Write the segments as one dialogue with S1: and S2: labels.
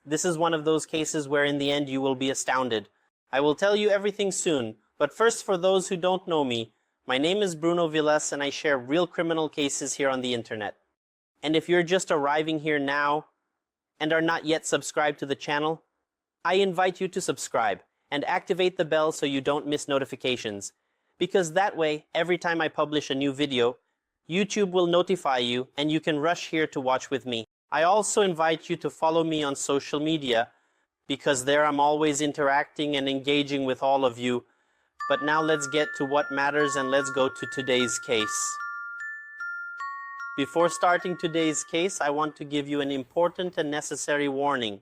S1: This is one of those cases where in the end you will be astounded. I will tell you everything soon, but first, for those who don't know me, my name is Bruno Villas and I share real criminal cases here on the internet. And if you're just arriving here now and are not yet subscribed to the channel, I invite you to subscribe and activate the bell so you don't miss notifications. Because that way, every time I publish a new video, YouTube will notify you and you can rush here to watch with me. I also invite you to follow me on social media because there I'm always interacting and engaging with all of you. But now let's get to what matters and let's go to today's case. Before starting today's case, I want to give you an important and necessary warning.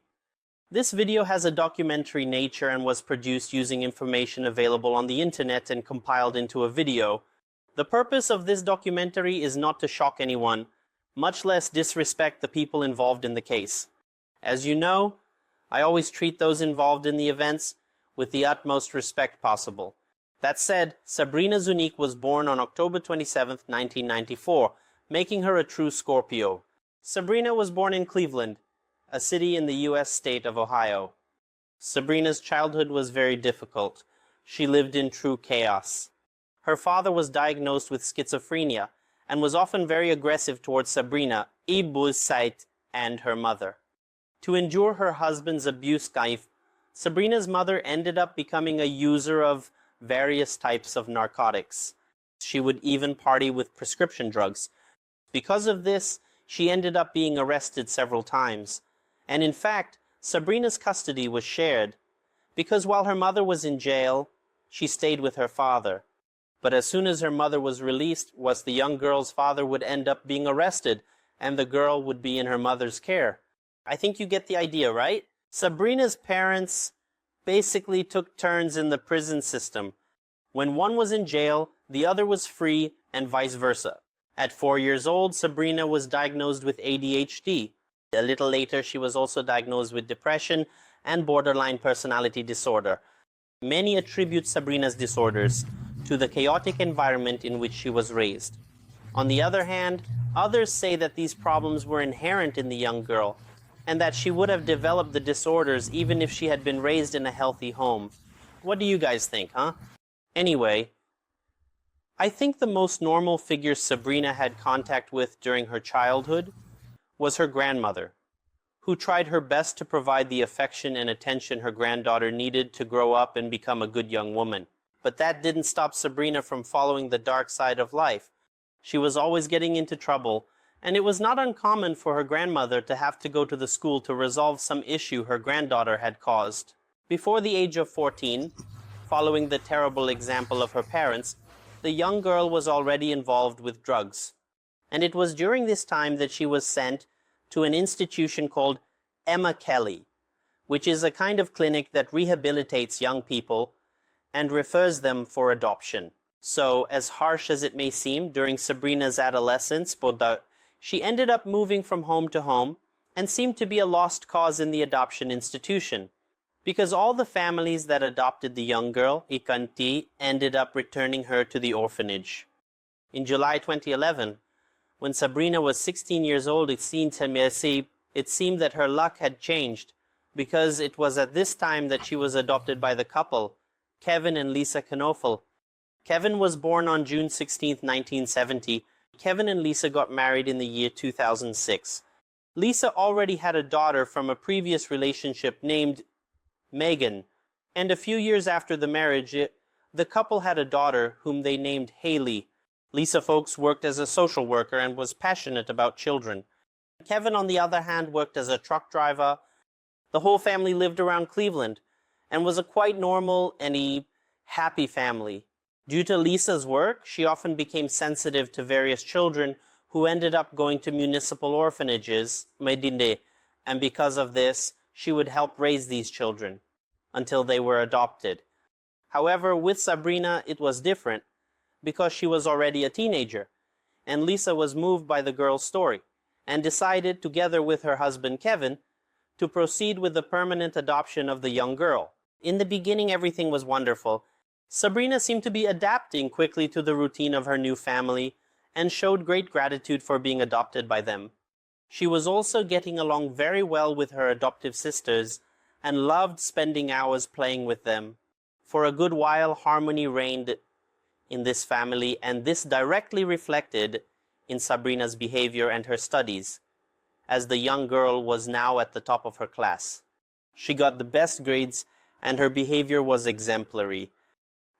S1: This video has a documentary nature and was produced using information available on the internet and compiled into a video. The purpose of this documentary is not to shock anyone, much less disrespect the people involved in the case. As you know, I always treat those involved in the events with the utmost respect possible. That said, Sabrina Zunique was born on October 27, 1994, making her a true Scorpio. Sabrina was born in Cleveland, a city in the U.S. state of Ohio. Sabrina's childhood was very difficult. She lived in true chaos. Her father was diagnosed with schizophrenia and was often very aggressive towards Sabrina, and her mother. To endure her husband's abuse, Sabrina's mother ended up becoming a user of various types of narcotics. She would even party with prescription drugs. Because of this, she ended up being arrested several times. And in fact, Sabrina's custody was shared, because while her mother was in jail, she stayed with her father. But as soon as her mother was released, the young girl's father would end up being arrested, and the girl would be in her mother's care. I think you get the idea, right? Sabrina's parents basically took turns in the prison system. When one was in jail, the other was free, and vice versa. At 4 years old, Sabrina was diagnosed with ADHD. A little later, she was also diagnosed with depression and borderline personality disorder. Many attribute Sabrina's disorders to the chaotic environment in which she was raised. On the other hand, others say that these problems were inherent in the young girl, and that she would have developed the disorders even if she had been raised in a healthy home. What do you guys think, huh? Anyway, I think the most normal figure Sabrina had contact with during her childhood was her grandmother, who tried her best to provide the affection and attention her granddaughter needed to grow up and become a good young woman. But that didn't stop Sabrina from following the dark side of life. She was always getting into trouble, and it was not uncommon for her grandmother to have to go to the school to resolve some issue her granddaughter had caused. Before the age of 14, following the terrible example of her parents, the young girl was already involved with drugs. And it was during this time that she was sent to an institution called Emma Kelly, which is a kind of clinic that rehabilitates young people and refers them for adoption. So, as harsh as it may seem, during Sabrina's adolescence, she ended up moving from home to home and seemed to be a lost cause in the adoption institution, because all the families that adopted the young girl, Ikanti, ended up returning her to the orphanage. In July 2011, when Sabrina was 16 years old, it seemed that her luck had changed, because it was at this time that she was adopted by the couple, Kevin and Lisa Knoefel. Kevin was born on June 16, 1970. Kevin and Lisa got married in the year 2006. Lisa already had a daughter from a previous relationship named Megan, and a few years after the marriage, the couple had a daughter whom they named Haley. Lisa folks worked as a social worker and was passionate about children. Kevin, on the other hand, worked as a truck driver. The whole family lived around Cleveland and was a quite normal and happy family. Due to Lisa's work, she often became sensitive to various children who ended up going to municipal orphanages, and because of this, she would help raise these children until they were adopted. However, with Sabrina, it was different, because she was already a teenager, and Lisa was moved by the girl's story, and decided, together with her husband Kevin, to proceed with the permanent adoption of the young girl. In the beginning, everything was wonderful. Sabrina seemed to be adapting quickly to the routine of her new family, and showed great gratitude for being adopted by them. She was also getting along very well with her adoptive sisters and loved spending hours playing with them. For a good while, harmony reigned in this family, and this directly reflected in Sabrina's behavior and her studies, as the young girl was now at the top of her class. She got the best grades, and her behavior was exemplary.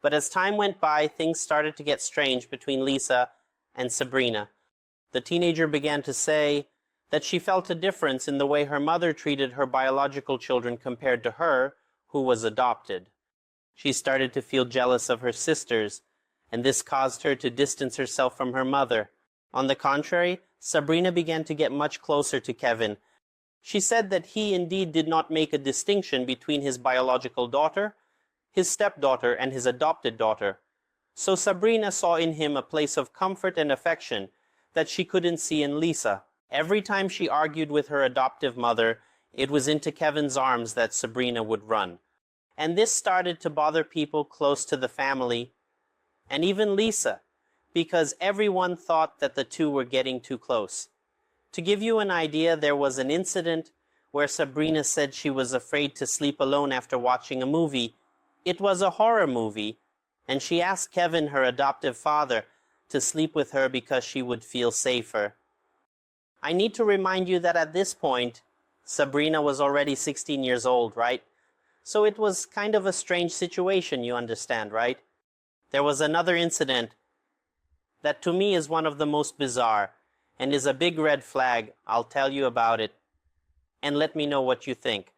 S1: But as time went by, things started to get strange between Lisa and Sabrina. The teenager began to say that she felt a difference in the way her mother treated her biological children compared to her, who was adopted. She started to feel jealous of her sisters, and this caused her to distance herself from her mother. On the contrary, Sabrina began to get much closer to Kevin. She said that he indeed did not make a distinction between his biological daughter, his stepdaughter, and his adopted daughter. So Sabrina saw in him a place of comfort and affection that she couldn't see in Lisa. Every time she argued with her adoptive mother, it was into Kevin's arms that Sabrina would run. And this started to bother people close to the family, and even Lisa, because everyone thought that the two were getting too close. To give you an idea, there was an incident where Sabrina said she was afraid to sleep alone after watching a movie. It was a horror movie, and she asked Kevin, her adoptive father, to sleep with her because she would feel safer. I need to remind you that at this point, Sabrina was already 16 years old, right? So it was kind of a strange situation, you understand, right? There was another incident that to me is one of the most bizarre and is a big red flag. I'll tell you about it, and let me know what you think.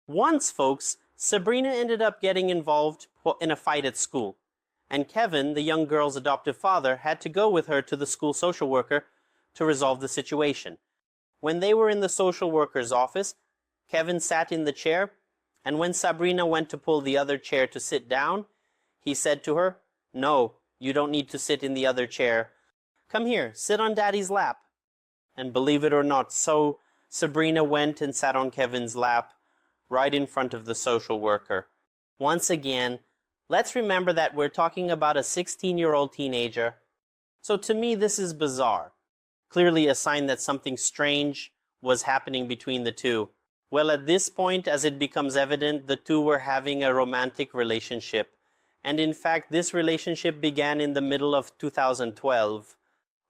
S1: Once, folks, Sabrina ended up getting involved in a fight at school, and Kevin, the young girl's adoptive father, had to go with her to the school social worker to resolve the situation. When they were in the social worker's office, Kevin sat in the chair, and when Sabrina went to pull the other chair to sit down, he said to her, "No, you don't need to sit in the other chair. Come here, sit on Daddy's lap." And believe it or not, so Sabrina went and sat on Kevin's lap, right in front of the social worker. Once again, let's remember that we're talking about a 16-year-old teenager. So to me, this is bizarre. Clearly a sign that something strange was happening between the two. Well, at this point, as it becomes evident, the two were having a romantic relationship. And in fact, this relationship began in the middle of 2012,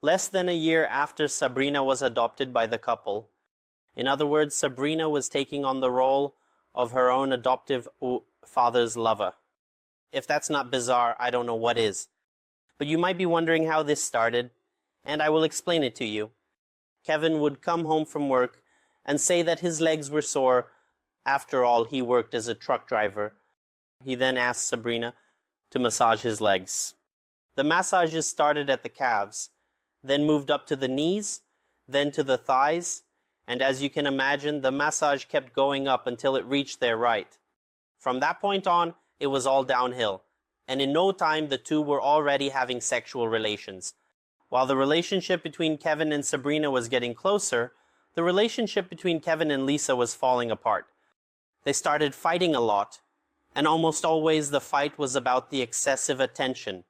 S1: less than a year after Sabrina was adopted by the couple. In other words, Sabrina was taking on the role of her own adoptive father's lover. If that's not bizarre, I don't know what is. But you might be wondering how this started, and I will explain it to you. Kevin would come home from work and say that his legs were sore. After all, he worked as a truck driver. He then asked Sabrina to massage his legs. The massages started at the calves, then moved up to the knees, then to the thighs, and as you can imagine, the massage kept going up until it reached their right. From that point on, it was all downhill, and in no time the two were already having sexual relations. While the relationship between Kevin and Sabrina was getting closer, the relationship between Kevin and Lisa was falling apart. They started fighting a lot, and almost always the fight was about the excessive attention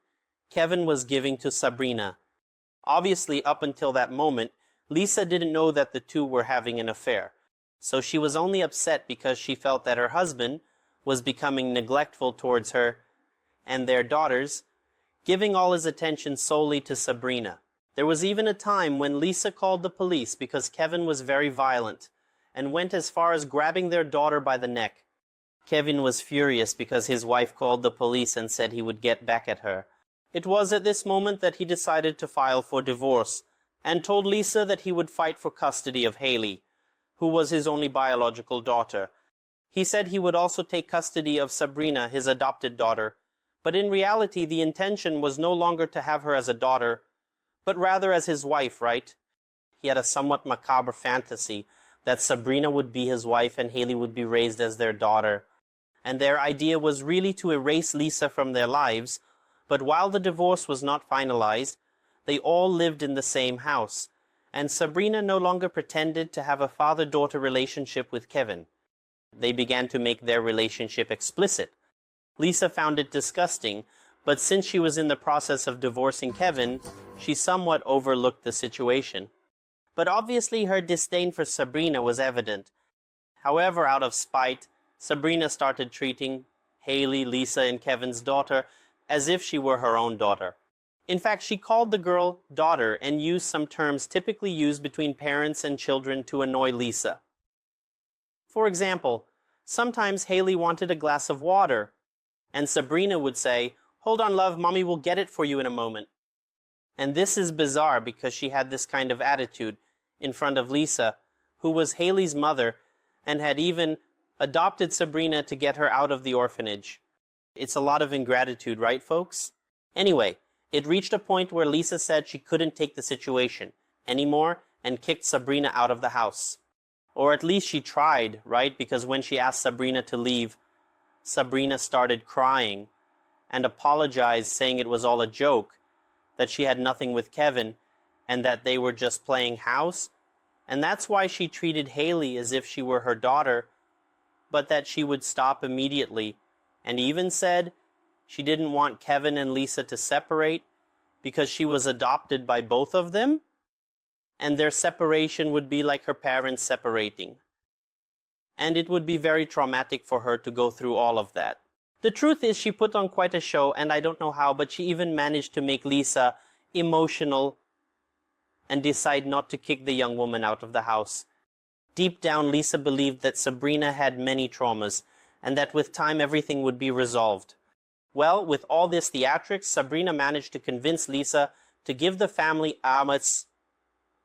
S1: Kevin was giving to Sabrina. Obviously, up until that moment, Lisa didn't know that the two were having an affair, so she was only upset because she felt that her husband was becoming neglectful towards her and their daughters, giving all his attention solely to Sabrina. There was even a time when Lisa called the police because Kevin was very violent and went as far as grabbing their daughter by the neck. Kevin was furious because his wife called the police and said he would get back at her. It was at this moment that he decided to file for divorce and told Lisa that he would fight for custody of Haley, who was his only biological daughter. He said he would also take custody of Sabrina, his adopted daughter, but in reality the intention was no longer to have her as a daughter, but rather as his wife, right? He had a somewhat macabre fantasy that Sabrina would be his wife and Haley would be raised as their daughter. And their idea was really to erase Lisa from their lives, but while the divorce was not finalized, they all lived in the same house, and Sabrina no longer pretended to have a father-daughter relationship with Kevin. They began to make their relationship explicit. Lisa found it disgusting, but since she was in the process of divorcing Kevin, she somewhat overlooked the situation. But obviously her disdain for Sabrina was evident. However, out of spite, Sabrina started treating Haley, Lisa, and Kevin's daughter as if she were her own daughter. In fact, she called the girl daughter and used some terms typically used between parents and children to annoy Lisa. For example, sometimes Haley wanted a glass of water, and Sabrina would say, "Hold on, love, mommy will get it for you in a moment." And this is bizarre because she had this kind of attitude in front of Lisa, who was Haley's mother and had even adopted Sabrina to get her out of the orphanage. It's a lot of ingratitude, right, folks? Anyway, it reached a point where Lisa said she couldn't take the situation anymore and kicked Sabrina out of the house. Or at least she tried, right? Because when she asked Sabrina to leave, Sabrina started crying and apologized, saying it was all a joke, that she had nothing with Kevin, and that they were just playing house. And that's why she treated Haley as if she were her daughter, but that she would stop immediately, and even said she didn't want Kevin and Lisa to separate because she was adopted by both of them, and their separation would be like her parents separating. And it would be very traumatic for her to go through all of that. The truth is, she put on quite a show, and I don't know how, but she even managed to make Lisa emotional and decide not to kick the young woman out of the house. Deep down, Lisa believed that Sabrina had many traumas, and that with time everything would be resolved. Well, with all this theatrics, Sabrina managed to convince Lisa to give the family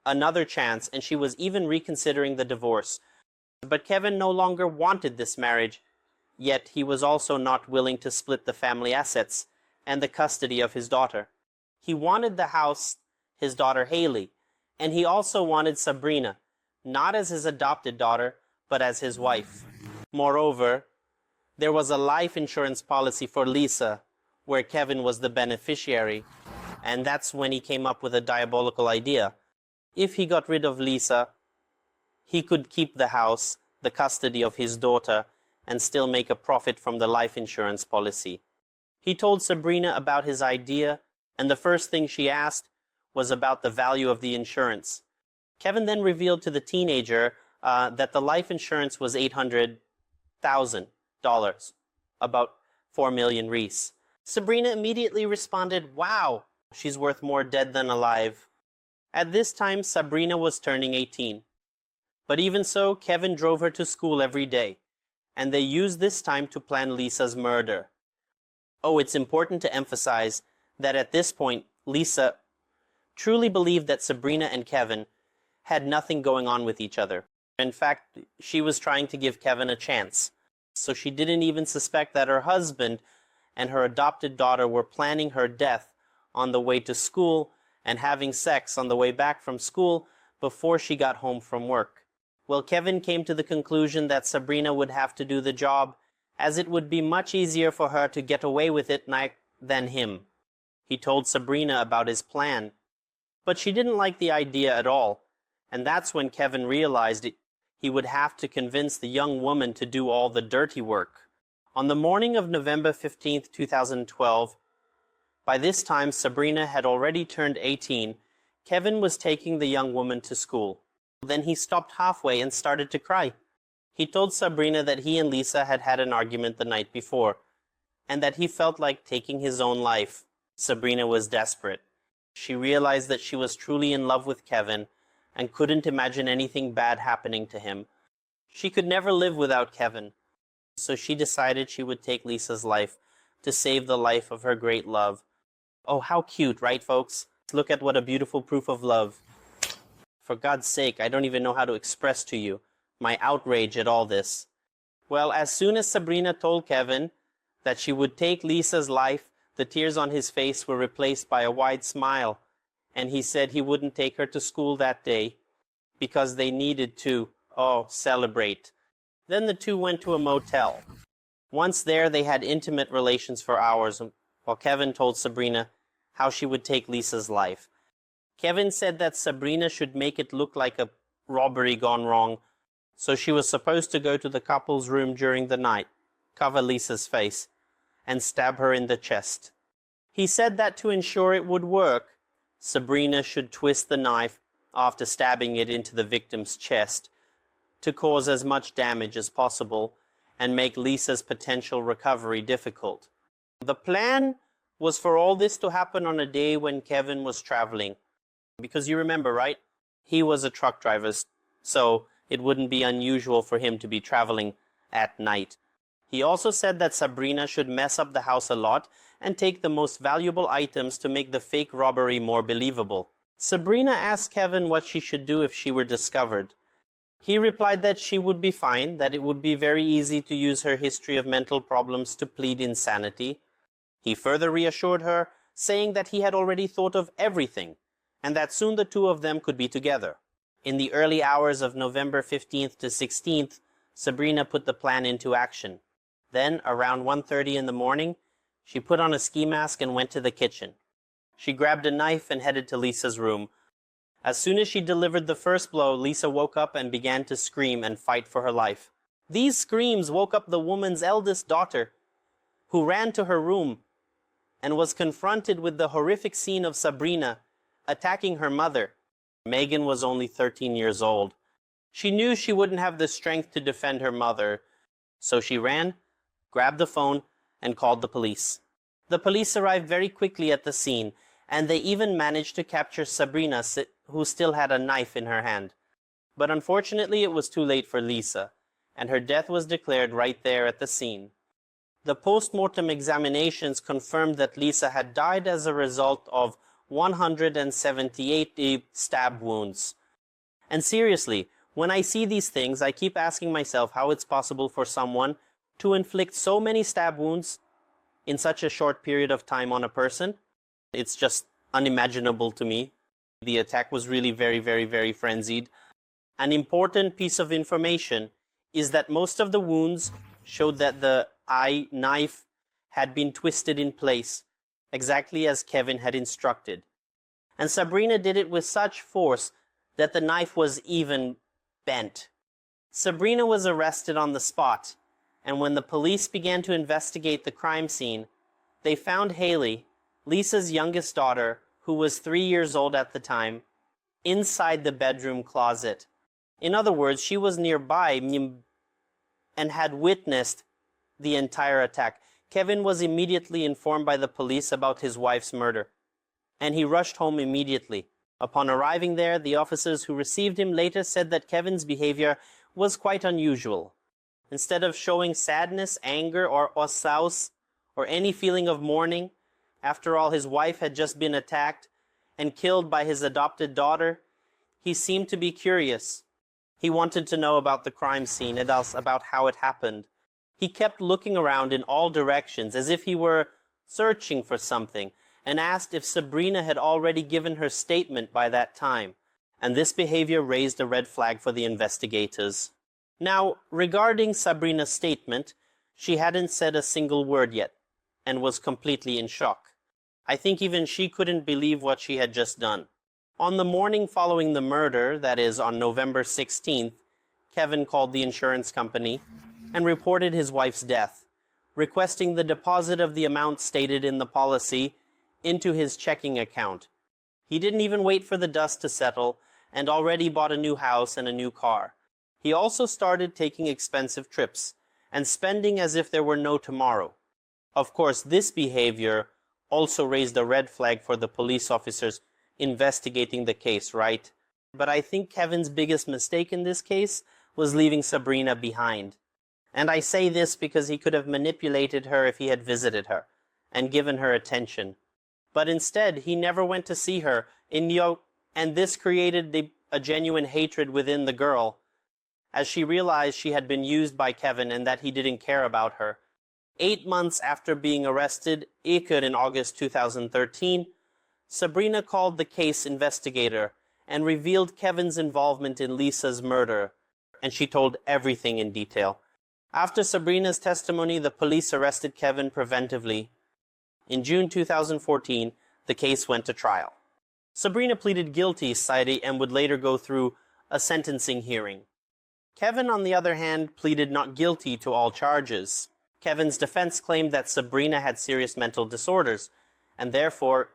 S1: another chance, and she was even reconsidering the divorce. But Kevin no longer wanted this marriage, yet he was also not willing to split the family assets and the custody of his daughter. He wanted the house, his daughter Haley, and he also wanted Sabrina, not as his adopted daughter, but as his wife. Moreover, there was a life insurance policy for Lisa, where Kevin was the beneficiary, and that's when he came up with a diabolical idea. If he got rid of Lisa, he could keep the house, the custody of his daughter, and still make a profit from the life insurance policy. He told Sabrina about his idea, and the first thing she asked was about the value of the insurance. Kevin then revealed to the teenager that the life insurance was $800,000, about 4 million Reese. Sabrina immediately responded, "Wow, she's worth more dead than alive." At this time, Sabrina was turning 18. But even so, Kevin drove her to school every day, and they used this time to plan Lisa's murder. Oh, it's important to emphasize that at this point, Lisa truly believed that Sabrina and Kevin had nothing going on with each other. In fact, she was trying to give Kevin a chance. So she didn't even suspect that her husband and her adopted daughter were planning her death on the way to school and having sex on the way back from school before she got home from work. Well, Kevin came to the conclusion that Sabrina would have to do the job, as it would be much easier for her to get away with it than him. He told Sabrina about his plan, but she didn't like the idea at all, and that's when Kevin realized he would have to convince the young woman to do all the dirty work. On the morning of November 15th, 2012, by this time Sabrina had already turned 18, Kevin was taking the young woman to school. Then he stopped halfway and started to cry. He told Sabrina that he and Lisa had had an argument the night before, and that he felt like taking his own life. Sabrina was desperate. She realized that she was truly in love with Kevin and couldn't imagine anything bad happening to him. She could never live without Kevin, so she decided she would take Lisa's life to save the life of her great love. Oh, how cute, right, folks? Look at what a beautiful proof of love. For God's sake, I don't even know how to express to you my outrage at all this. Well, as soon as Sabrina told Kevin that she would take Lisa's life, the tears on his face were replaced by a wide smile, and he said he wouldn't take her to school that day because they needed to, celebrate. Then the two went to a motel. Once there, they had intimate relations for hours, while Kevin told Sabrina how she would take Lisa's life. Kevin said that Sabrina should make it look like a robbery gone wrong, so she was supposed to go to the couple's room during the night, cover Lisa's face, and stab her in the chest. He said that to ensure it would work, Sabrina should twist the knife after stabbing it into the victim's chest to cause as much damage as possible and make Lisa's potential recovery difficult. The plan was for all this to happen on a day when Kevin was traveling. Because you remember, right? He was a truck driver, so it wouldn't be unusual for him to be traveling at night. He also said that Sabrina should mess up the house a lot and take the most valuable items to make the fake robbery more believable. Sabrina asked Kevin what she should do if she were discovered. He replied that she would be fine, that it would be very easy to use her history of mental problems to plead insanity. He further reassured her, saying that he had already thought of everything, and that soon the two of them could be together. In the early hours of November 15th to 16th, Sabrina put the plan into action. Then, around 1:30 in the morning, she put on a ski mask and went to the kitchen. She grabbed a knife and headed to Lisa's room. As soon as she delivered the first blow, Lisa woke up and began to scream and fight for her life. These screams woke up the woman's eldest daughter, who ran to her room and was confronted with the horrific scene of Sabrina attacking her mother. Megan was only 13 years old. She knew she wouldn't have the strength to defend her mother, so she ran, grabbed the phone, and called the police. The police arrived very quickly at the scene, and they even managed to capture Sabrina, who still had a knife in her hand. But unfortunately, it was too late for Lisa, and her death was declared right there at the scene. The post-mortem examinations confirmed that Lisa had died as a result of 178 stab wounds. And seriously, when I see these things, I keep asking myself how it's possible for someone to inflict so many stab wounds in such a short period of time on a person. It's just unimaginable to me. The attack was really very, very, very frenzied. An important piece of information is that most of the wounds showed that the knife had been twisted in place, exactly as Kevin had instructed. And Sabrina did it with such force that the knife was even bent. Sabrina was arrested on the spot, and when the police began to investigate the crime scene, they found Haley, Lisa's youngest daughter, who was 3 years old at the time, inside the bedroom closet. In other words, she was nearby and had witnessed the entire attack. Kevin was immediately informed by the police about his wife's murder, and he rushed home immediately. Upon arriving there, the officers who received him later said that Kevin's behavior was quite unusual. Instead of showing sadness, anger, or osaus, or any feeling of mourning, after all, his wife had just been attacked and killed by his adopted daughter, he seemed to be curious. He wanted to know about the crime scene and about how it happened. He kept looking around in all directions as if he were searching for something, and asked if Sabrina had already given her statement by that time, and this behavior raised a red flag for the investigators. Now, regarding Sabrina's statement, she hadn't said a single word yet, and was completely in shock. I think even she couldn't believe what she had just done. On the morning following the murder, that is, on November 16th, Kevin called the insurance company and reported his wife's death, requesting the deposit of the amount stated in the policy into his checking account. He didn't even wait for the dust to settle and already bought a new house and a new car. He also started taking expensive trips and spending as if there were no tomorrow. Of course, this behavior also raised a red flag for the police officers investigating the case, right? But I think Kevin's biggest mistake in this case was leaving Sabrina behind. And I say this because he could have manipulated her if he had visited her and given her attention. But instead, he never went to see her, and this created a genuine hatred within the girl, as she realized she had been used by Kevin and that he didn't care about her. 8 months after being arrested, in August 2013, Sabrina called the case investigator and revealed Kevin's involvement in Lisa's murder, and she told everything in detail. After Sabrina's testimony, the police arrested Kevin preventively. In June 2014, the case went to trial. Sabrina pleaded guilty, and would later go through a sentencing hearing. Kevin, on the other hand, pleaded not guilty to all charges. Kevin's defense claimed that Sabrina had serious mental disorders, and therefore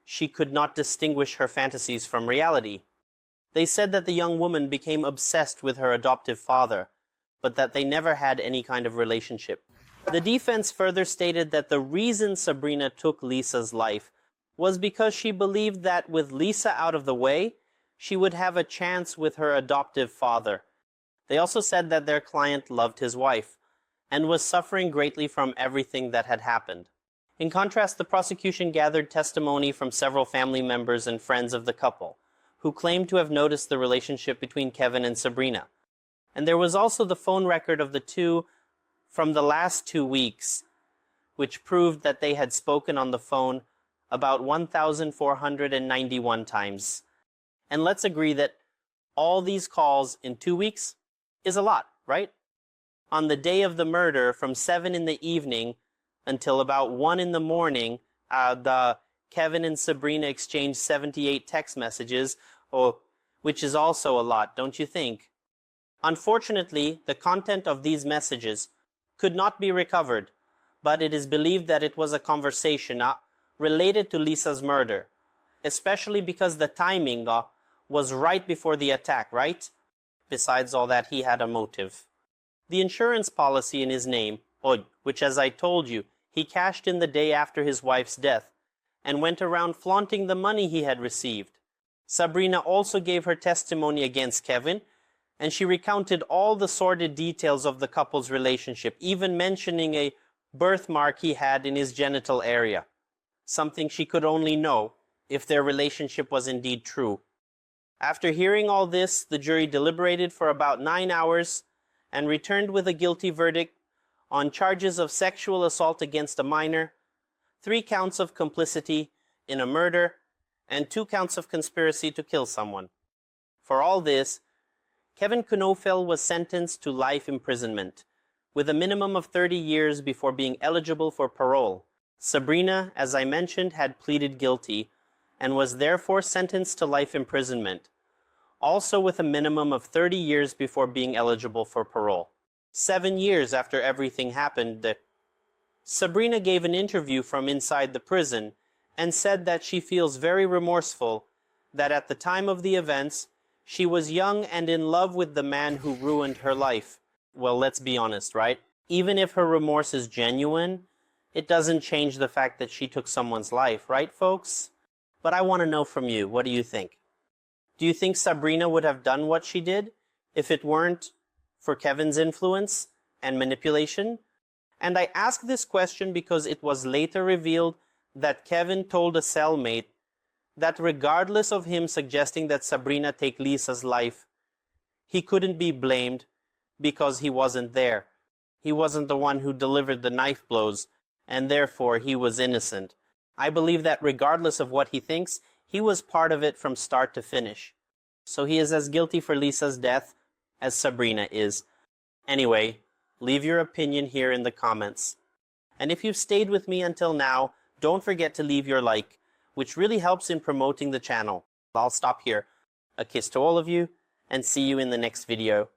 S1: she could not distinguish her fantasies from reality. They said that the young woman became obsessed with her adoptive father, but that they never had any kind of relationship. The defense further stated that the reason Sabrina took Lisa's life was because she believed that with Lisa out of the way, she would have a chance with her adoptive father. They also said that their client loved his wife and was suffering greatly from everything that had happened. In contrast, the prosecution gathered testimony from several family members and friends of the couple, who claimed to have noticed the relationship between Kevin and Sabrina. And there was also the phone record of the two from the last 2 weeks, which proved that they had spoken on the phone about 1,491 times. And let's agree that all these calls in 2 weeks is a lot, right? On the day of the murder, from 7 in the evening until about 1 in the morning, Kevin and Sabrina exchanged 78 text messages, which is also a lot, don't you think? Unfortunately, the content of these messages could not be recovered, but it is believed that it was a conversation related to Lisa's murder, especially because the timing was right before the attack, right? Besides all that, he had a motive. The insurance policy in his name, which, as I told you, he cashed in the day after his wife's death and went around flaunting the money he had received. Sabrina also gave her testimony against Kevin, and she recounted all the sordid details of the couple's relationship, even mentioning a birthmark he had in his genital area, something she could only know if their relationship was indeed true. After hearing all this, the jury deliberated for about 9 hours and returned with a guilty verdict on charges of sexual assault against a minor, 3 counts of complicity in a murder, and 2 counts of conspiracy to kill someone. For all this, Kevin Knoefel was sentenced to life imprisonment, with a minimum of 30 years before being eligible for parole. Sabrina, as I mentioned, had pleaded guilty and was therefore sentenced to life imprisonment, also with a minimum of 30 years before being eligible for parole. 7 years after everything happened, Sabrina gave an interview from inside the prison and said that she feels very remorseful that at the time of the events, she was young and in love with the man who ruined her life. Well, let's be honest, right? Even if her remorse is genuine, it doesn't change the fact that she took someone's life, right, folks? But I want to know from you, what do you think? Do you think Sabrina would have done what she did if it weren't for Kevin's influence and manipulation? And I ask this question because it was later revealed that Kevin told a cellmate that regardless of him suggesting that Sabrina take Lisa's life, he couldn't be blamed because he wasn't there. He wasn't the one who delivered the knife blows, and therefore he was innocent. I believe that regardless of what he thinks, he was part of it from start to finish. So he is as guilty for Lisa's death as Sabrina is. Anyway, leave your opinion here in the comments. And if you've stayed with me until now, don't forget to leave your like, which really helps in promoting the channel. I'll stop here. A kiss to all of you, and see you in the next video.